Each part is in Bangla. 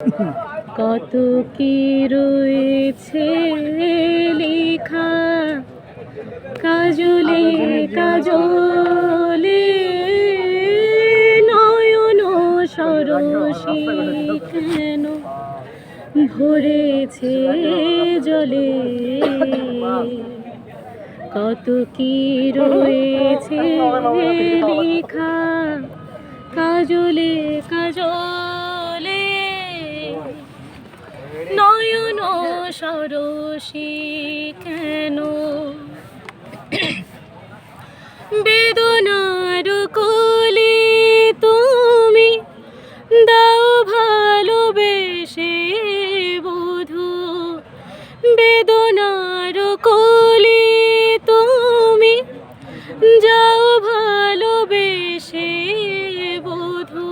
কত কি রয়েছে লেখা কাজলে কাজলে, নয়ন সরসী কেন ভরেছে জলে। কত কি রয়েছে লেখা কাজলে কাজলে, নয়ন সরসী কেন বেদনার কলি তুমি দাও ভালোবেসে বধূ। বেদনার কলি তুমি যাও ভালোবেসে বধূ।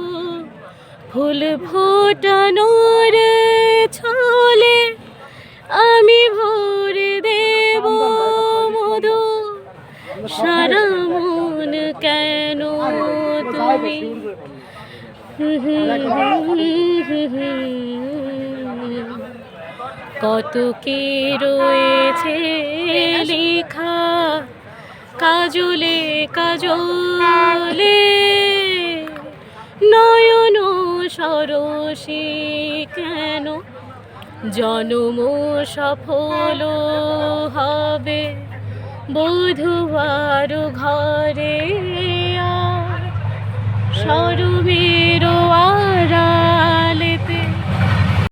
ফুল ফোটানোর ছলে আমি ভরে দেব মধু। সারা মন কেন তুমি কত কি রয়েছে লেখা কাজলে কাজলে, নয়ন সরসী কেন জনম সফল হবে বধূয়ার ঘরে। সরবের আরা